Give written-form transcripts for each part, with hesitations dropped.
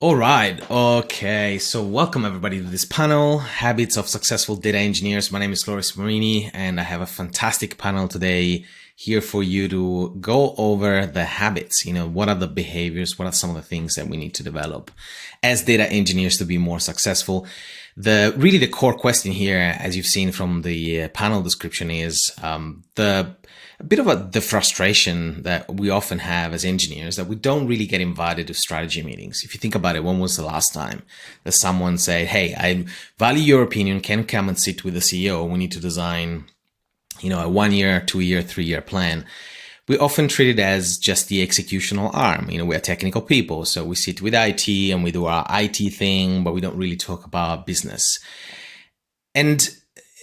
All right. Okay. So welcome everybody to this panel, Habits of Successful Data Engineers. My name is Marini, and I have a fantastic panel today here for you to go over the habits. What are the behaviors? What are some of the things that we need to develop as data engineers to be more successful? The core question here, as you've seen from the panel description, is the frustration that we often have as engineers that we don't really get invited to strategy meetings. If you think about it, when was the last time that someone said, "Hey, I value your opinion. Can you come and sit with the CEO? We need to design, a 1 year, 2 year, 3 year plan." We often treat it as just the executional arm. We're technical people, so we sit with IT and we do our IT thing, but we don't really talk about business. And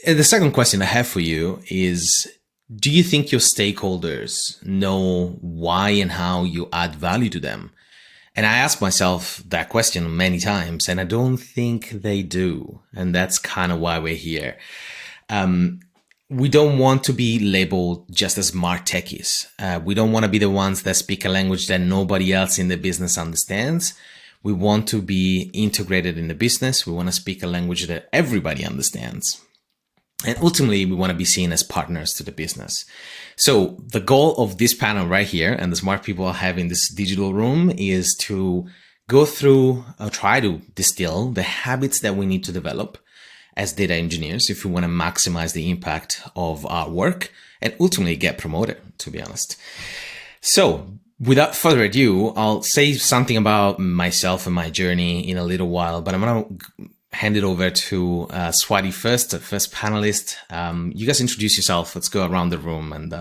the second question I have for you is, do you think your stakeholders know why and how you add value to them? And I ask myself that question many times, and I don't think they do. And that's kind of why we're here. We don't want to be labeled just as smart techies. We don't want to be the ones that speak a language that nobody else in the business understands. We want to be integrated in the business. We want to speak a language that everybody understands. And ultimately, we want to be seen as partners to the business. So the goal of this panel right here, and the smart people I have in this digital room, is to go through or try to distill the habits that we need to develop as data engineers if we want to maximize the impact of our work and ultimately get promoted, to be honest. So without further ado, I'll say something about myself and my journey in a little while, but I'm going to hand it over to Swati first, the first panelist. You guys introduce yourself. Let's go around the room and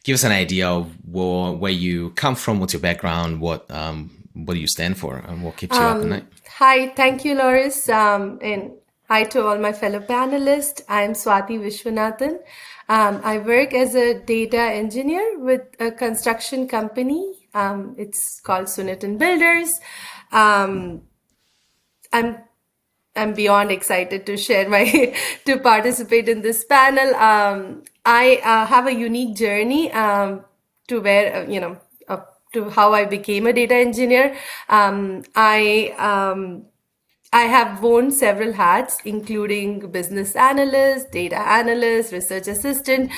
give us an idea of where you come from, what's your background, what do you stand for, and what keeps you up at night. Hi, thank you, Loris. And hi to all my fellow panelists. I'm Swati Vishwanathan. I work as a data engineer with a construction company. It's called Swinerton Builders. I'm beyond excited to share to participate in this panel. I have a unique journey to where, to how I became a data engineer. I have worn several hats, including business analyst, data analyst, research assistant.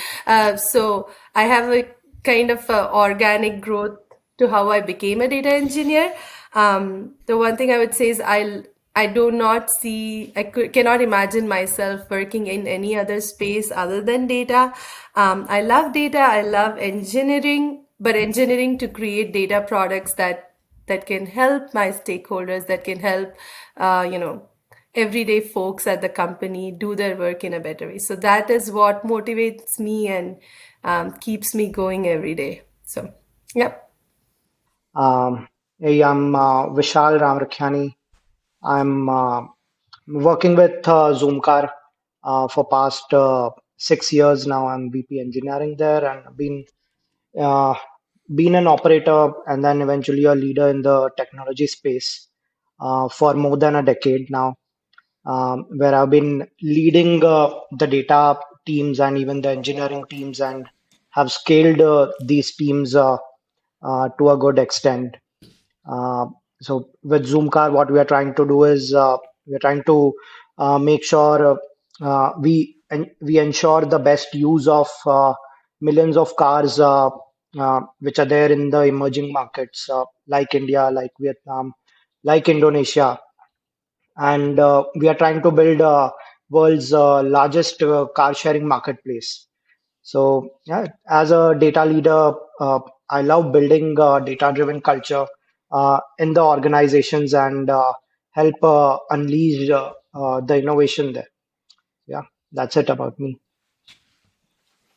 So I have a kind of organic growth to how I became a data engineer. The one thing I would say is I cannot imagine myself working in any other space other than data. I love data, I love engineering, but engineering to create data products that can help my stakeholders, that can help, everyday folks at the company do their work in a better way. So that is what motivates me and keeps me going every day. So, yep. Hey, I'm Vishal Ramrakhyani. I'm working with Zoomcar for past 6 years now. I'm VP engineering there, and I've been an operator and then eventually a leader in the technology space for more than a decade now, where I've been leading the data teams and even the engineering teams, and have scaled these teams to a good extent. So with Zoomcar, what we are trying to do is we're trying to make sure we ensure the best use of millions of cars which are there in the emerging markets like India, like Vietnam, like Indonesia, and we are trying to build world's largest car sharing marketplace. So yeah, as a data leader, I love building data-driven culture in the organizations and help unleash the innovation there. Yeah, that's it about me.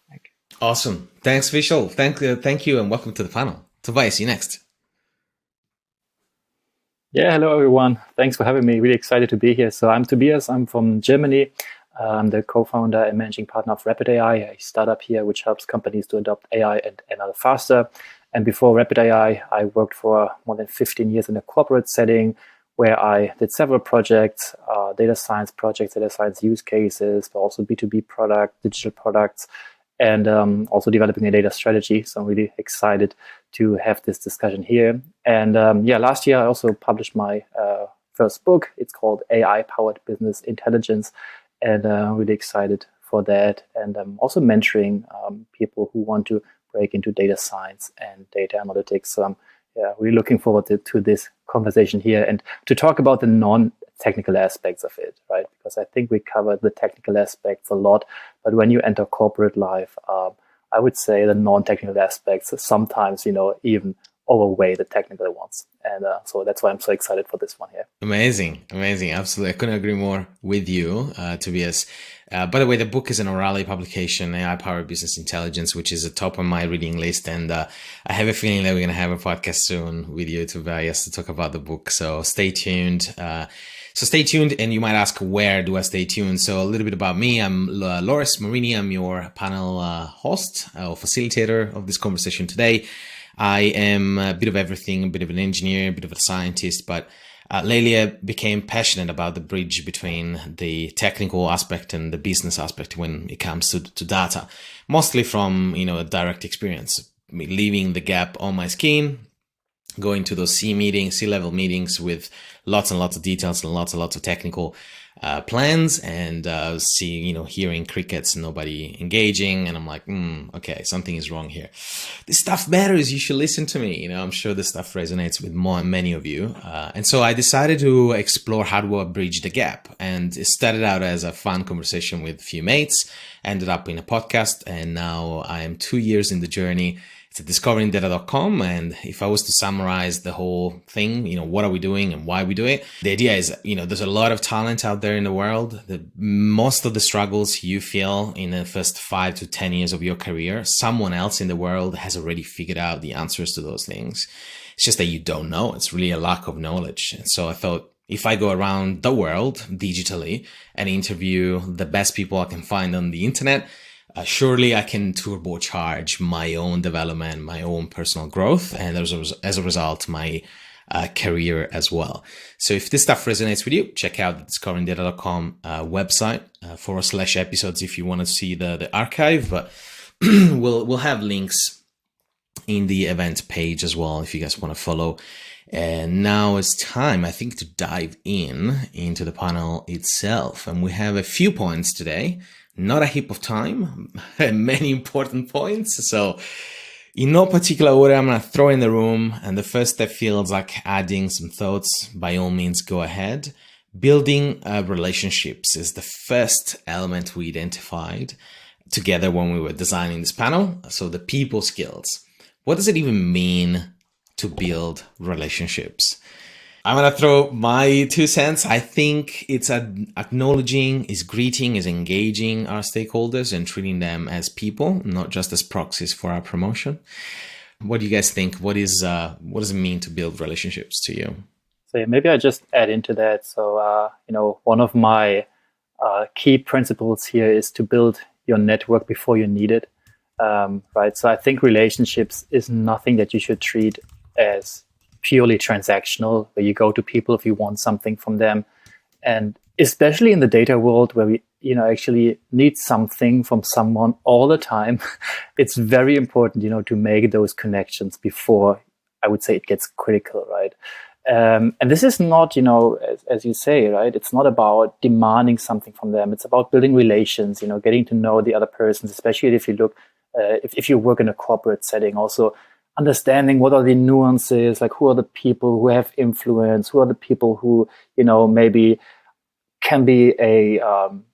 Thank you. Awesome. Thanks, Vishal. Thank you, and welcome to the panel. Tobias, you next. Yeah, hello everyone. Thanks for having me. Really excited to be here. So I'm Tobias. I'm from Germany. I'm the co-founder and managing partner of Rapid AI, a startup here which helps companies to adopt AI and ML faster. And before Rapid AI, I worked for more than 15 years in a corporate setting where I did several projects, data science projects, data science use cases, but also B2B product, digital products, and also developing a data strategy. So I'm really excited to have this discussion here. And last year I also published my first book. It's called AI-Powered Business Intelligence, and I'm really excited for that. And I'm also mentoring people who want to break into data science and data analytics. So I'm really looking forward to this conversation here and to talk about the non-technical aspects of it, right? Because I think we covered the technical aspects a lot, but when you enter corporate life, I would say the non-technical aspects sometimes, even overweigh the technical ones. And so that's why I'm so excited for this one here. Amazing. Absolutely. I couldn't agree more with you, Tobias. By the way, the book is an O'Reilly publication, AI-Powered Business Intelligence, which is a top on my reading list. And I have a feeling that we're going to have a podcast soon with you, Tobias, to talk about the book. So stay tuned. And you might ask, where do I stay tuned? So a little bit about me. I'm Loris Marini. I'm your panel host or facilitator of this conversation today. I am a bit of everything, a bit of an engineer, a bit of a scientist, but lately I became passionate about the bridge between the technical aspect and the business aspect when it comes to data, mostly from, a direct experience, leaving the gap on my skin, going to those C-level meetings with lots and lots of details and lots of technical plans, and hearing crickets, nobody engaging, and I'm like, okay, something is wrong here. This stuff matters. You should listen to me. I'm sure this stuff resonates with many of you, and so I decided to explore how do I bridge the gap. And it started out as a fun conversation with a few mates, ended up in a podcast, and now I am 2 years in the journey. It's at discoveringgdata.com. And if I was to summarize the whole thing, what are we doing and why we do it? The idea is, there's a lot of talent out there in the world. Most of the struggles you feel in the first 5 to 10 years of your career, someone else in the world has already figured out the answers to those things. It's just that you don't know. It's really a lack of knowledge. And so I thought, if I go around the world digitally and interview the best people I can find on the internet, surely I can turbocharge my own development, my own personal growth, and as a result, my career as well. So if this stuff resonates with you, check out the discoveringgdata.com website /episodes if you want to see the archive. But we'll have links in the event page as well if you guys want to follow. And now it's time, I think, to dive into the panel itself. And we have a few points today. Not a heap of time, many important points. So in no particular order, I'm going to throw in the room. And the first that feels like adding some thoughts, by all means, go ahead. Building relationships is the first element we identified together when we were designing this panel. So the people skills. What does it even mean to build relationships? I'm going to throw my 2 cents. I think it's acknowledging, is greeting, is engaging our stakeholders and treating them as people, not just as proxies for our promotion. What do you guys think? What does it mean to build relationships to you? So maybe I just add into that. So, one of my key principles here is to build your network before you need it. Right. So I think relationships is nothing that you should treat as purely transactional, where you go to people if you want something from them. And especially in the data world where we, actually need something from someone all the time, it's very important, to make those connections before, I would say, it gets critical, right? And this is not, as you say, right? It's not about demanding something from them. It's about building relations, getting to know the other persons, especially if you look, if you work in a corporate setting, also understanding what are the nuances, like who are the people who have influence, who are the people who, maybe can be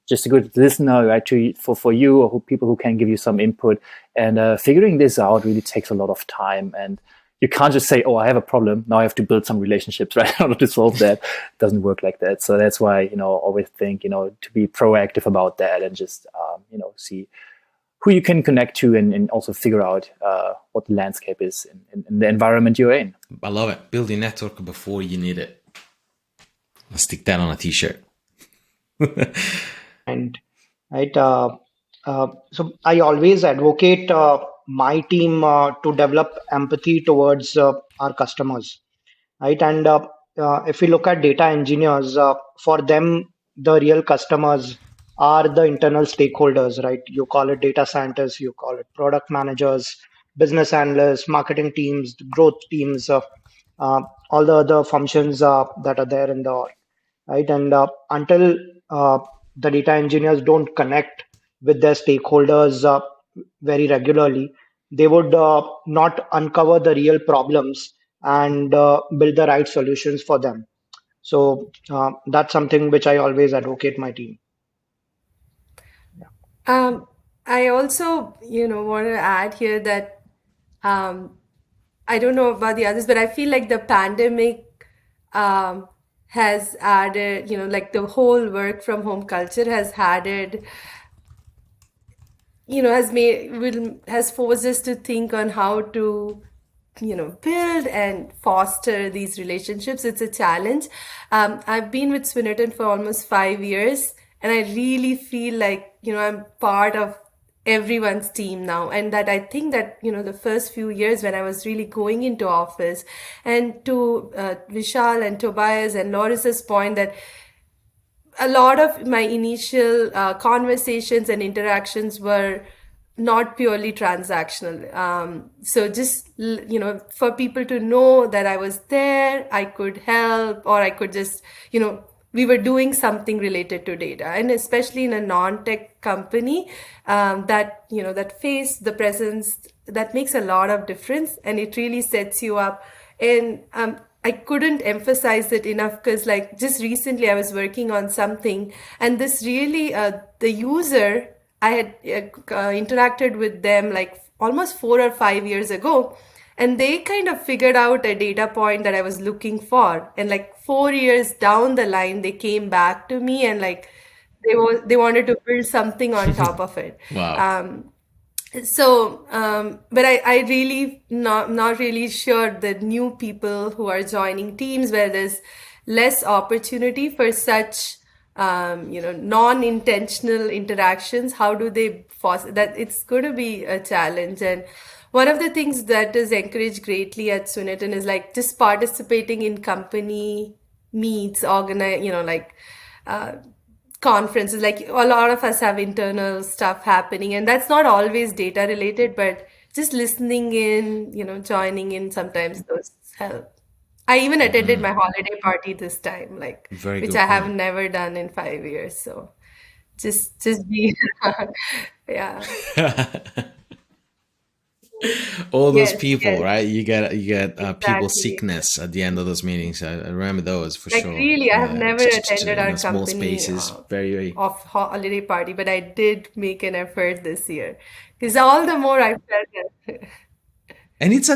just a good listener, right, for you, or people who can give you some input. And figuring this out really takes a lot of time. And you can't just say, oh, I have a problem, now I have to build some relationships, right, in order to solve that. It doesn't work like that. So that's why, always think, to be proactive about that and just, see who you can connect to and also figure out what the landscape is in the environment you're in. I love it. Build your network before you need it. Let's stick that on a t-shirt. And right, so I always advocate my team to develop empathy towards our customers, right? And if we look at data engineers, for them, the real customers are the internal stakeholders, right? You call it data scientists, you call it product managers, business analysts, marketing teams, growth teams, all the other functions that are there in the org, right? And until the data engineers don't connect with their stakeholders very regularly, they would not uncover the real problems and build the right solutions for them. So that's something which I always advocate my team. I also, want to add here that um, I don't know about the others, but I feel like the pandemic has added, like the whole work from home culture has added, has forced us to think on how to build and foster these relationships. It's a challenge. I've been with Swinerton for almost 5 years, and I really feel like I'm part of everyone's team now, and that I think that the first few years when I was really going into office, and to Vishal and Tobias and Loris's point, that a lot of my initial conversations and interactions were not purely transactional. So just, for people to know that I was there, I could help, or I could just, we were doing something related to data. And especially in a non-tech company, that face, the presence, that makes a lot of difference, and it really sets you up. And I couldn't emphasize it enough, because like just recently I was working on something, and this really, the user, I had interacted with them like almost 4 or 5 years ago, and they kind of figured out a data point that I was looking for. And like 4 years down the line, they came back to me, and like they wanted to build something on top of it. Wow. So, but I really not really sure the new people who are joining teams where there's less opportunity for such, non-intentional interactions. How do they foster that? It's going to be a challenge. And one of the things that is encouraged greatly at Swinerton is like just participating in company meets, conferences. Like a lot of us have internal stuff happening, and that's not always data related, but just listening in, joining in, sometimes those help. I even attended my holiday party this time, like, Very which good I have point. never done in 5 years. So just be, yeah. All those Yes, people, yes, right? You get people exactly. sickness at the end of those meetings. I remember those for Like sure. really, I have Yeah, never attended in our a small company spaces, very, very. of holiday party, but I did make an effort this year, because all the more I felt that. And it's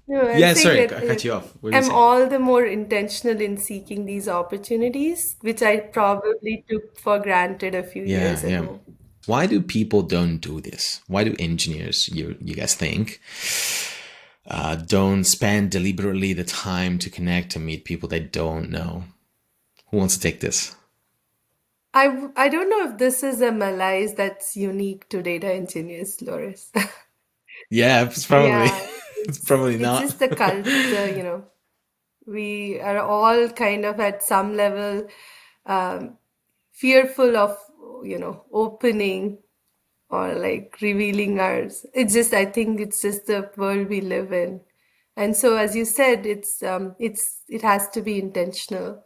No, I'm yeah. saying Sorry, that I cut you off. What were you I'm saying? all the more intentional in seeking these opportunities, which I probably took for granted a few Yeah, years yeah. ago. Why do people don't do this? Why do engineers, you guys think, don't spend deliberately the time to connect and meet people they don't know? Who wants to take this? I don't know if this is a malaise that's unique to data engineers, Loris. Yeah, it's probably Yeah, it's probably it's not. just the culture. We are all kind of at some level um, fearful of, opening or like revealing ours. It's just, I think it's just the world we live in. And so, as you said, it has to be intentional.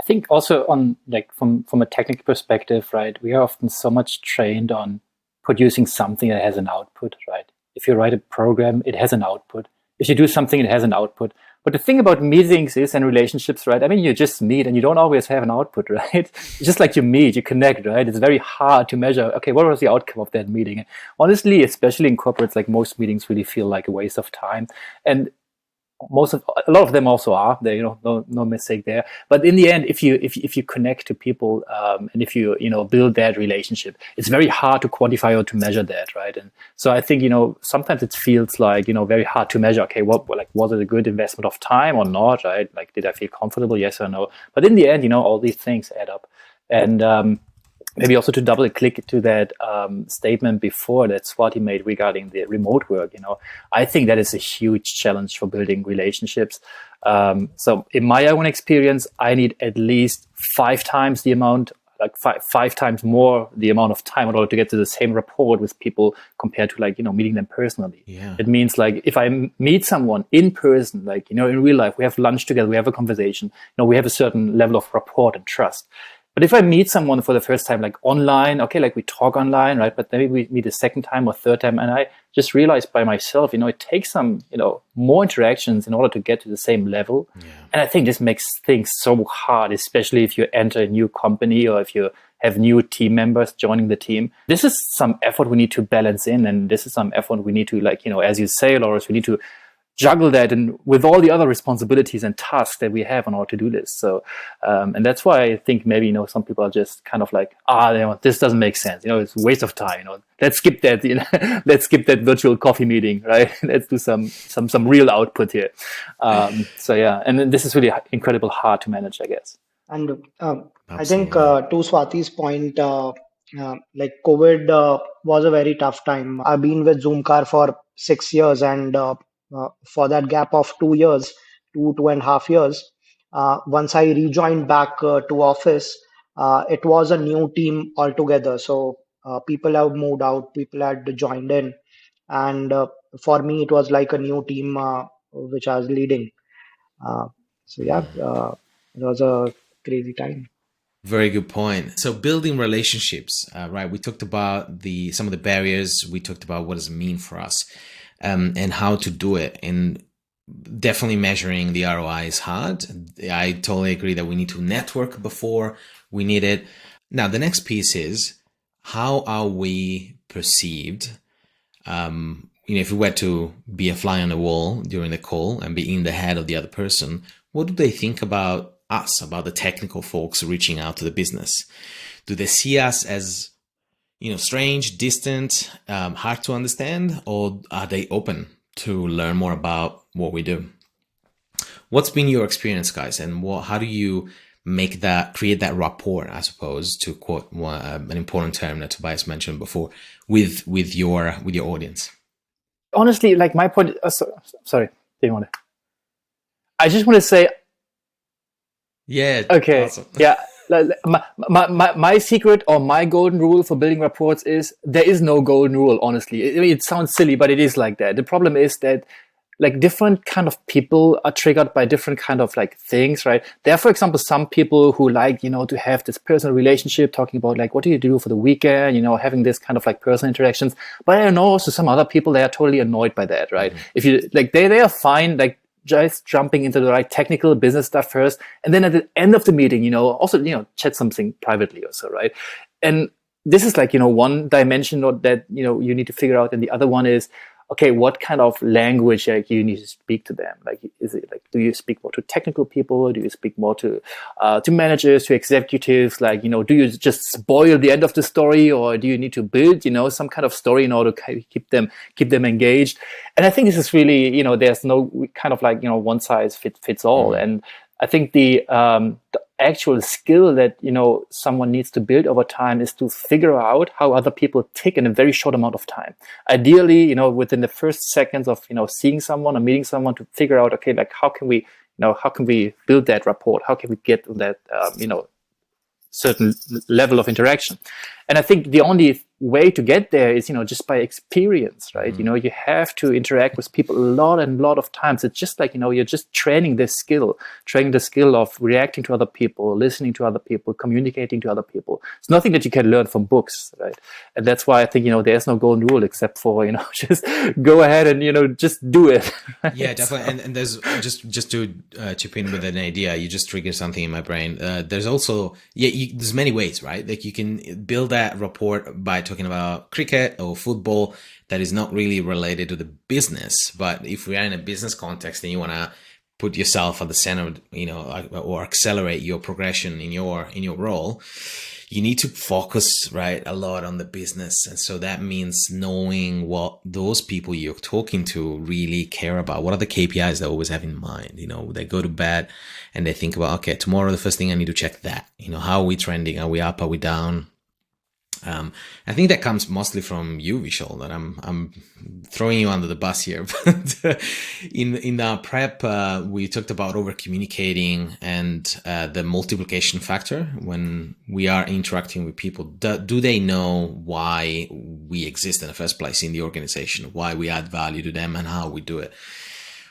I think also on like from a technical perspective, right? We are often so much trained on producing something that has an output, right? If you write a program, it has an output. If you do something, it has an output. But the thing about meetings is and relationships, right? I mean, you just meet and you don't always have an output, right? It's just like you meet, you connect, right? It's very hard to measure, okay, what was the outcome of that meeting? Honestly, especially in corporates, like most meetings really feel like a waste of time. And a lot of them also are there, no mistake there. But in the end, if you connect to people, and if you build that relationship, it's very hard to quantify or to measure that, right? And so I think sometimes it feels like very hard to measure. Okay, was it a good investment of time or not, right? Like, did I feel comfortable, yes or no? But in the end, all these things add up. And maybe also to double click to that statement before that Swati made regarding the remote work, I think that is a huge challenge for building relationships. So in my own experience, I need at least 5 times the amount like five times more the amount of time in order to get to the same rapport with people compared to like, meeting them personally. Yeah. It means like if I meet someone in person, like, in real life, we have lunch together, we have a conversation, we have a certain level of rapport and trust. But if I meet someone for the first time, like online, okay, like we talk online, right? But maybe we meet a second time or third time, and I just realized by myself, it takes some, more interactions in order to get to the same level. Yeah. And I think this makes things so hard, especially if you enter a new company or if you have new team members joining the team. This is some effort we need to balance in, and this is some effort we need to, like, as you say, Loris, we need to juggle that and with all the other responsibilities and tasks that we have on our to-do list. So, and that's why I think maybe, some people are just kind of like, this doesn't make sense. It's a waste of time. Let's skip that. Let's skip that virtual coffee meeting, right? Let's do some real output here. So yeah, and then this is really incredible hard to manage, I guess. And I think to Swati's point, like COVID was a very tough time. I've been with Zoomcar for 6 years, and for that gap of 2 years, 2.5 years, once I rejoined back to office, it was a new team altogether. So people have moved out, people had joined in, and for me, it was like a new team which I was leading. So yeah, it was a crazy time. Very good point. So building relationships, right? We talked about some of the barriers. We talked about what does it mean for us, and how to do it. And definitely measuring the ROI is hard. I totally agree that we need to network before we need it. Now, the next piece is, how are we perceived? If we were to be a fly on the wall during the call and be in the head of the other person, what do they think about us, about the technical folks reaching out to the business? Do they see us as, strange, distant, hard to understand, or are they open to learn more about what we do? What's been your experience, guys, and how do you create that rapport, I suppose, to quote an important term that Tobias mentioned before, with your audience? Honestly, like my point. Sorry, didn't want to. I just want to say. Yeah. Okay. Awesome. Yeah. My secret or my golden rule for building rapports is there is no golden rule. Honestly, it sounds silly, but it is like that. The problem is that, like, different kind of people are triggered by different kind of like things, right? There are, for example, some people who like, to have this personal relationship, talking about like, what do you do for the weekend, having this kind of like personal interactions. But I know also some other people, they are totally annoyed by that, right? Mm-hmm. If you like, they are fine, like, just jumping into the right technical business stuff first, and then at the end of the meeting, also, chat something privately or so, right? And this is like, one dimension that, you need to figure out. And the other one is, okay, what kind of language like you need to speak to them? Like, is it like, do you speak more to technical people? Do you speak more to managers, to executives? Like, do you just spoil the end of the story, or do you need to build, some kind of story in order to keep them engaged? And I think this is really, there's no kind of like, one size fits all. Mm-hmm. And I think the actual skill that, someone needs to build over time is to figure out how other people tick in a very short amount of time. Ideally, within the first seconds of, seeing someone or meeting someone, to figure out, okay, like, how can we build that rapport? How can we get that, certain level of interaction? And I think the only way to get there is, just by experience, right? Mm-hmm. You have to interact with people a lot of times. It's just like, you're just training the skill of reacting to other people, listening to other people, communicating to other people. It's nothing that you can learn from books, right? And that's why I think, there's no golden rule except for, just go ahead and, just do it. Right? Yeah, definitely. And there's just to chip in with an idea, you just triggered something in my brain. There's also, there's many ways, right? Like, you can build that rapport by talking about cricket or football that is not really related to the business. But if we are in a business context and you want to put yourself at the center, or accelerate your progression in your role, you need to focus, right, a lot on the business. And so that means knowing what those people you're talking to really care about. What are the KPIs they always have in mind? They go to bed and they think about, okay, tomorrow, the first thing I need to check that, how are we trending? Are we up? Are we down? I think that comes mostly from you, Vishal. That I'm throwing you under the bus here. But in our prep, we talked about over communicating and the multiplication factor when we are interacting with people. Do they know why we exist in the first place in the organization? Why we add value to them and how we do it?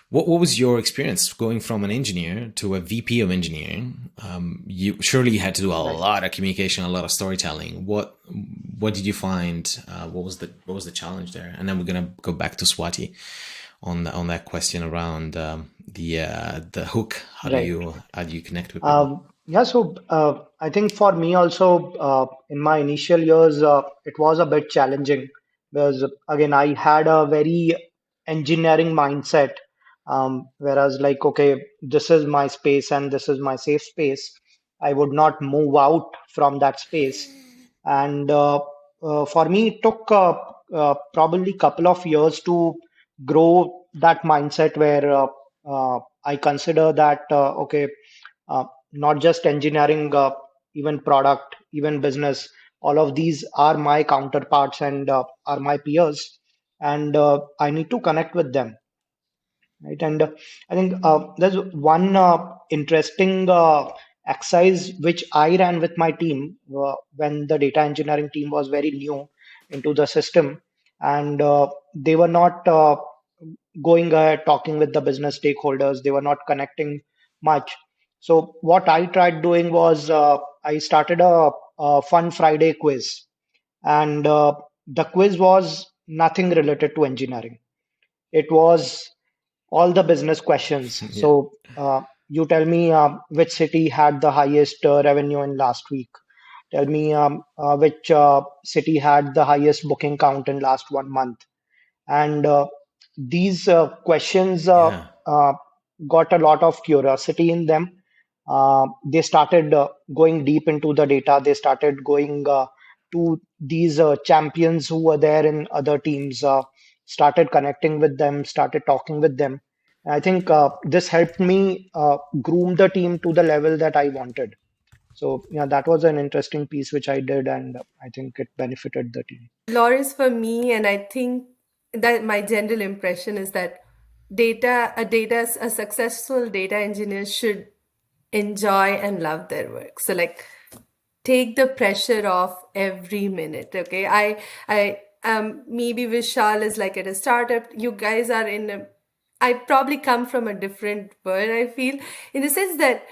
What was your experience going from an engineer to a VP of engineering? You surely had to do a lot of communication, a lot of storytelling. What did you find? What was the challenge there? And then we're gonna go back to Swati on that question around the hook. How do you connect with people? So I think for me also in my initial years it was a bit challenging because again I had a very engineering mindset, whereas like okay, this is my space and this is my safe space. I would not move out from that space, and for me it took probably couple of years to grow that mindset where I consider that okay, uh, not just engineering, even product, even business. All of these are my counterparts and are my peers, and I need to connect with them, right? And I think there's one interesting exercise which I ran with my team when the data engineering team was very new into the system, and they were not going ahead talking with the business stakeholders. They were not connecting much. So what I tried doing was I started a fun Friday quiz, and the quiz was nothing related to engineering. It was all the business questions. Yeah. So you tell me which city had the highest revenue in last week. Tell me which city had the highest booking count in last 1 month. And these questions Yeah. got a lot of curiosity in them. They started going deep into the data. They started going to these champions who were there in other teams, started connecting with them, started talking with them. I think this helped me groom the team to the level that I wanted. So, yeah, that was an interesting piece which I did, and I think it benefited the team. Loris, for me, and I think that my general impression is that a successful data engineer should enjoy and love their work. So like take the pressure off every minute. Okay. I maybe Vishal is like at a startup. You guys are I probably come from a different world, I feel, in the sense that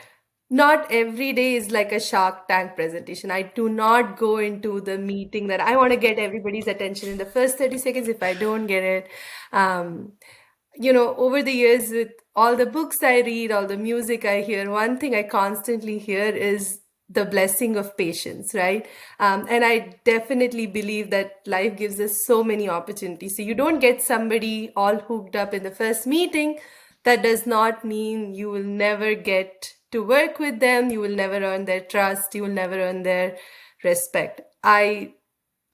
not every day is like a Shark Tank presentation. I do not go into the meeting that I want to get everybody's attention in the first 30 seconds. If I don't get it, um, over the years, with all the books I read, all the music I hear, one thing I constantly hear is the blessing of patience, right? And I definitely believe that life gives us so many opportunities. So you don't get somebody all hooked up in the first meeting. That does not mean you will never get to work with them. You will never earn their trust. You will never earn their respect. I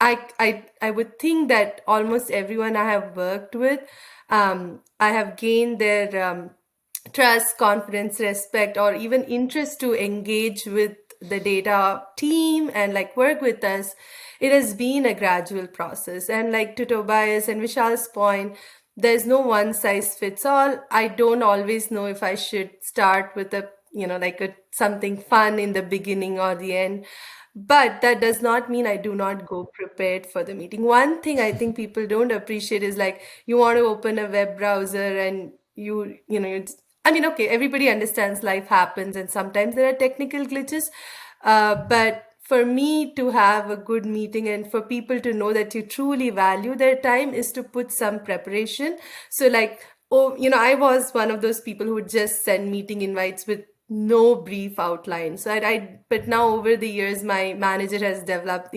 would think that almost everyone I have worked with, I have gained their trust, confidence, respect, or even interest to engage with the data team and like work with us. It has been a gradual process. And like to Tobias and Vishal's point, there's no one size fits all. I don't always know if I should start with something fun in the beginning or the end. But that does not mean I do not go prepared for the meeting. One thing I think people don't appreciate is like you want to open a web browser and okay, everybody understands life happens and sometimes there are technical glitches. But for me to have a good meeting and for people to know that you truly value their time is to put some preparation. So like, I was one of those people who would just send meeting invites with no brief outline. So but now over the years, my manager has developed,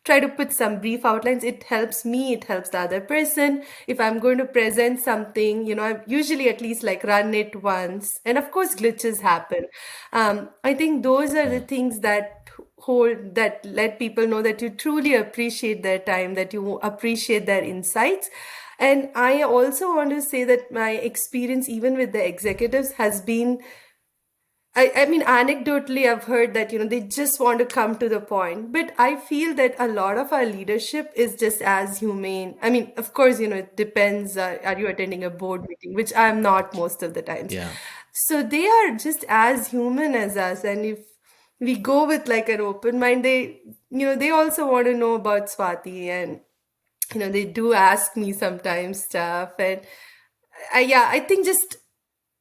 try to put some brief outlines. It helps me, it helps the other person. If I'm going to present something, I usually at least like run it once. And of course, glitches happen. I think those are the things that let people know that you truly appreciate their time, that you appreciate their insights. And I also want to say that my experience, even with the executives, has been I mean, anecdotally, I've heard that, they just want to come to the point. But I feel that a lot of our leadership is just as humane. I mean, of course, it depends. Are you attending a board meeting, which I'm not most of the times. Yeah. So they are just as human as us. And if we go with like an open mind, they also want to know about Swati. And, they do ask me sometimes stuff. And I think just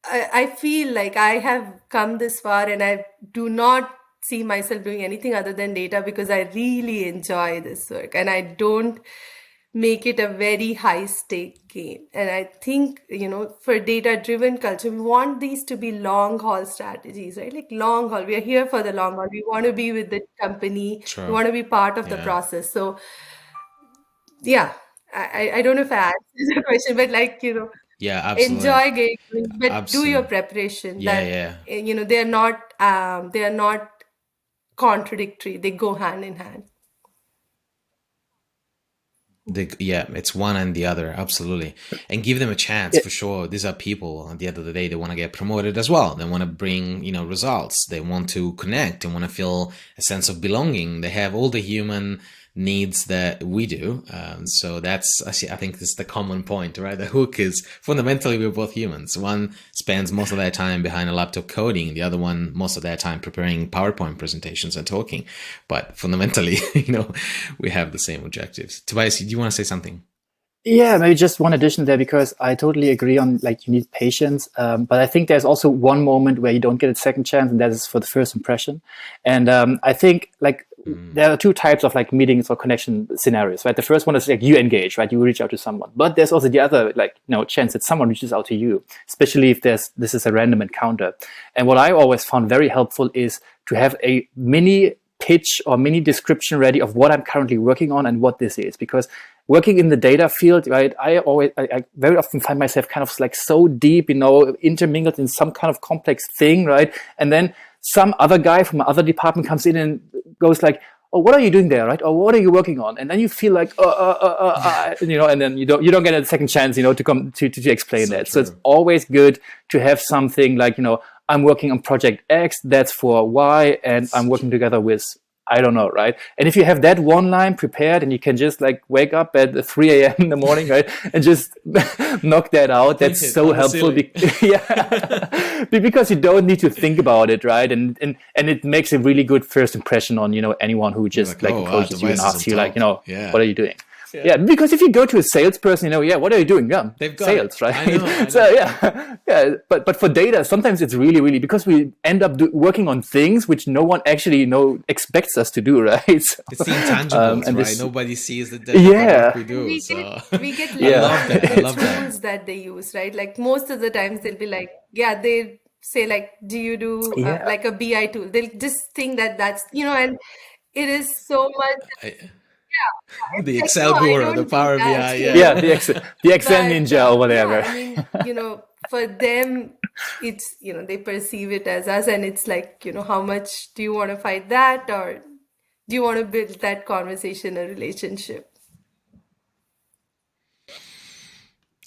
I feel like I have come this far and I do not see myself doing anything other than data because I really enjoy this work and I don't make it a very high stake game. And I think, for data driven culture, we want these to be long haul strategies, right? Like long haul. We are here for the long haul. We want to be with the company. True. We want to be part of the Yeah. process. So, yeah, I don't know if I answered the question, but Yeah, absolutely. enjoy getting, but do Absolutely. your preparation. Yeah, that, yeah. they are not contradictory. They go hand in hand. Yeah, it's one and the other, absolutely. And give them a chance for sure. These are people at the end of the day, they want to get promoted as well. They want to bring, results. They want to connect and want to feel a sense of belonging. They have all the human needs that we do. So that's, I think this is the common point, right? The hook is fundamentally we're both humans. One spends most of their time behind a laptop coding. The other one, most of their time preparing PowerPoint presentations and talking. But fundamentally, we have the same objectives. Tobias, do you want to say something? Yeah, maybe just one addition there, because I totally agree on you need patience. But I think there's also one moment where you don't get a second chance, and that is for the first impression. And I think there are two types of meetings or connection scenarios, right? The first one is you engage, right? You reach out to someone. But there's also the other chance that someone reaches out to you, especially if this is a random encounter. And what I always found very helpful is to have a mini pitch or mini description ready of what I'm currently working on and what this is, because working in the data field, right, I very often find myself kind of so deep, intermingled in some kind of complex thing, right? And then some other guy from another department comes in and goes oh, what are you doing there, right? Or what are you working on? And then you feel and then you don't get a second chance, to come to explain that. True. So it's always good to have something I'm working on project X, that's for Y, and I'm working together with, I don't know, right? And if you have that one line prepared and you can just wake up at 3 a.m. in the morning, right? And just knock that out, that's so helpful. Because you don't need to think about it, right? And it makes a really good first impression on, anyone who just approaches you and asks you what are you doing? Yeah, because if you go to a salesperson, what are you doing? Yeah, they've got sales, it. right? I know. So yeah. But for data, sometimes it's really, really, because we end up working on things which no one actually expects us to do, right? So, it's the intangibles, right? Nobody sees the work we do. We get I love that. tools that they use, right? Most of the times they'll be they say do you do a BI tool? They'll just think that's and it is so much. The Excel guru, the Power BI, the Excel ninja or whatever. Yeah, I mean, for them, it's they perceive it as us, and it's how much do you want to fight that, or do you want to build that conversation, a relationship?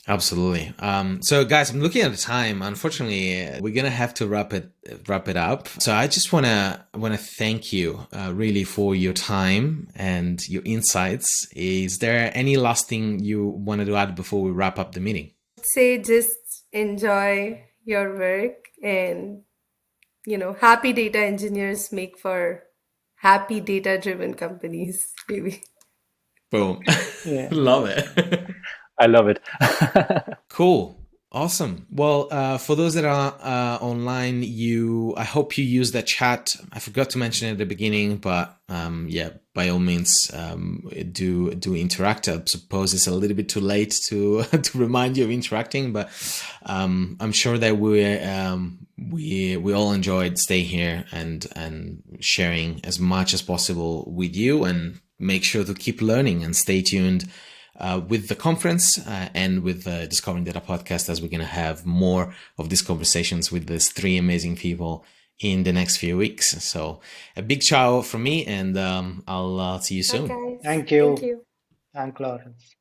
Absolutely. So guys, I'm looking at the time. Unfortunately, we're gonna have to wrap it up. So I just wanna thank you really for your time and your insights. Is there any last thing you wanted to add before we wrap up the meeting? I'd say just enjoy your work, and happy data engineers make for happy data driven companies, maybe. Boom. Love it. I love it. Cool. Awesome. Well, for those that are online, I hope you use that chat. I forgot to mention it at the beginning, but by all means, do interact. I suppose it's a little bit too late to to remind you of interacting, but I'm sure that we all enjoyed staying here and sharing as much as possible with you, and make sure to keep learning and stay tuned with the conference and with the Discovering Data podcast, as we're going to have more of these conversations with these three amazing people in the next few weeks. So a big ciao from me, and I'll see you soon. Bye, guys. Thank you. Thank you. Thank Lawrence.